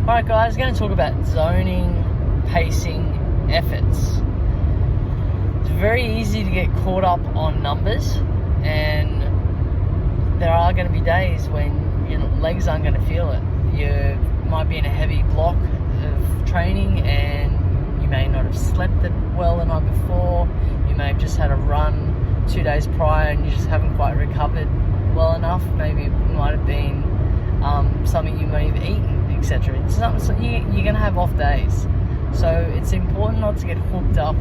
Alright guys, I'm going to talk about zoning, pacing, efforts. It's very easy to get caught up on numbers, and there are going to be days when your legs aren't going to feel it. You might be in a heavy block of training and you may not have slept well the night before. You may have just had a run 2 days prior and you just haven't quite recovered well enough. Maybe it might have been something you may have eaten, etc. So you're going to have off days. So it's important not to get hooked up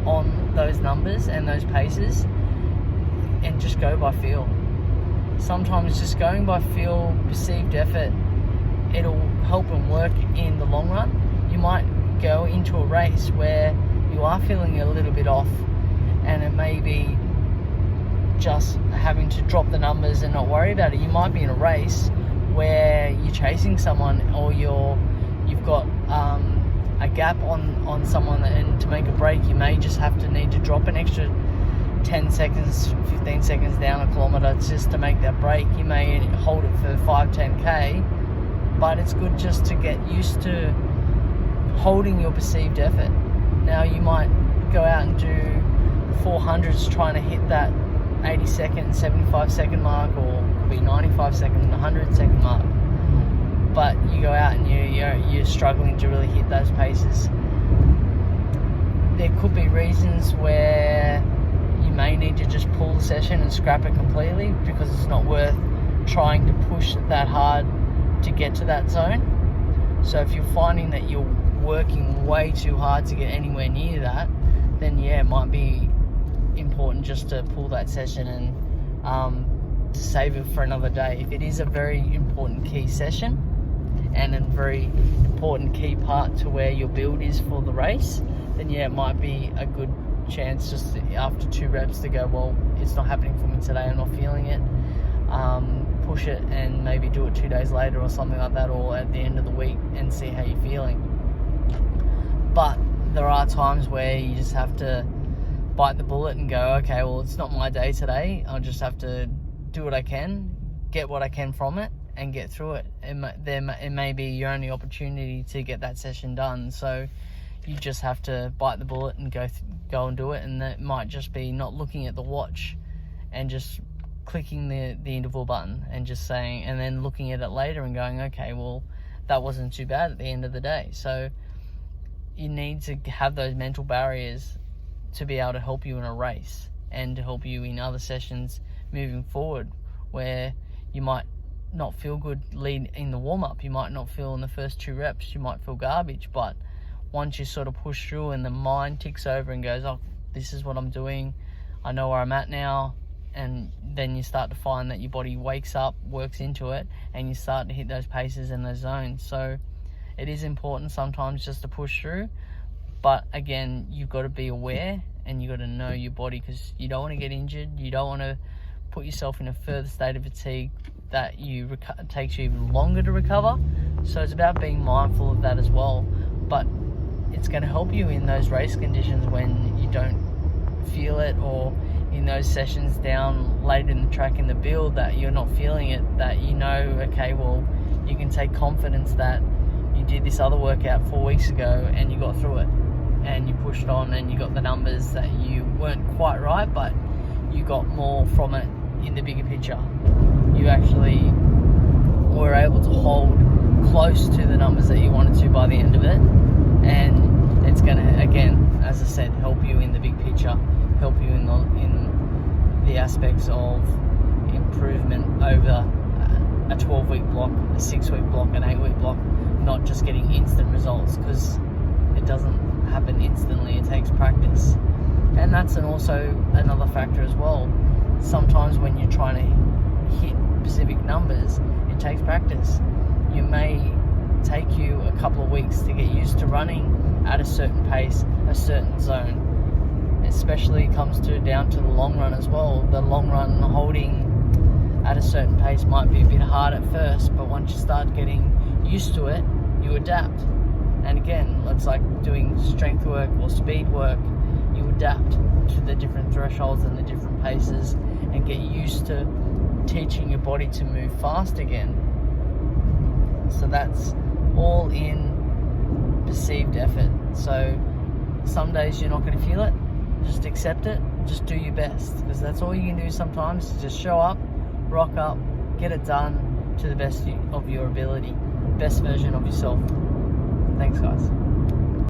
on those numbers and those paces and just go by feel. Sometimes just going by feel, perceived effort, it'll help and work in the long run. You might go into a race where you are feeling a little bit off, and it may be just having to drop the numbers and not worry about it. You might be in a race where you're chasing someone, or you've got a gap on someone, and to make a break you may just need to drop an extra 10 seconds, 15 seconds down a kilometre just to make that break. You may hold it for 5-10k, but it's good just to get used to holding your perceived effort. Now you might go out and do 400s trying to hit that 80 second, 75 second mark, or it could be 95 second, 100 second mark, but you go out and you're struggling to really hit those paces. There could be reasons where you may need to just pull the session and scrap it completely because it's not worth trying to push that hard to get to that zone. So if you're finding that you're working way too hard to get anywhere near that, then yeah, it might be important just to pull that session and to save it for another day. If it is a very important key session and a very important key part to where your build is for the race, then yeah, it might be a good chance just after 2 reps to go, well, it's not happening for me today, I'm not feeling it. Push it and maybe do it 2 days later or something like that, or at the end of the week, and see how you're feeling. But there are times where you just have to bite the bullet and go, okay, well, it's not my day today, I'll just have to do what I can, get what I can from it, and get through it. It may be your only opportunity to get that session done, so you just have to bite the bullet and go and do it. And that might just be not looking at the watch and just clicking the interval button and just saying, and then looking at it later and going, okay, well, that wasn't too bad at the end of the day. So you need to have those mental barriers to be able to help you in a race and to help you in other sessions moving forward, where you might not feel good lead in the warm-up, you might not feel in the first 2 reps, you might feel garbage, but once you sort of push through and the mind ticks over and goes, oh, this is what I'm doing, I know where I'm at now, and then you start to find that your body wakes up, works into it, and you start to hit those paces and those zones. So it is important sometimes just to push through, but again, you've got to be aware and you've got to know your body, because you don't want to get injured, you don't want to put yourself in a further state of fatigue that takes you even longer to recover. So it's about being mindful of that as well. But it's going to help you in those race conditions when you don't feel it, or in those sessions down later in the track in the build that you're not feeling it, that you know, okay, well, you can take confidence that you did this other workout 4 weeks ago and you got through it and you pushed on and you got the numbers that you weren't quite right, but you got more from it in the bigger picture. You actually were able to hold close to the numbers that you wanted to by the end of it, and it's going to, again, as I said, help you in the big picture, help you in the aspects of improvement over a 12-week block, a 6-week block, an 8-week block, not just getting instant results, because it doesn't happen instantly, it takes practice. And that's also another factor as well. Sometimes when you're trying to hit specific numbers, it takes practice. You may take you a couple of weeks to get used to running at a certain pace, a certain zone. Especially comes down to the long run as well. The long run holding at a certain pace might be a bit hard at first, but once you start getting used to it, you adapt. And again, it's like doing strength work or speed work. You adapt to the different thresholds and the different paces and get used to teaching your body to move fast again. So that's all in perceived effort. So some days you're not going to feel it. Just accept it. Just do your best, because that's all you can do sometimes. Is just show up, rock up, get it done to the best of your ability, best version of yourself. Thanks, guys.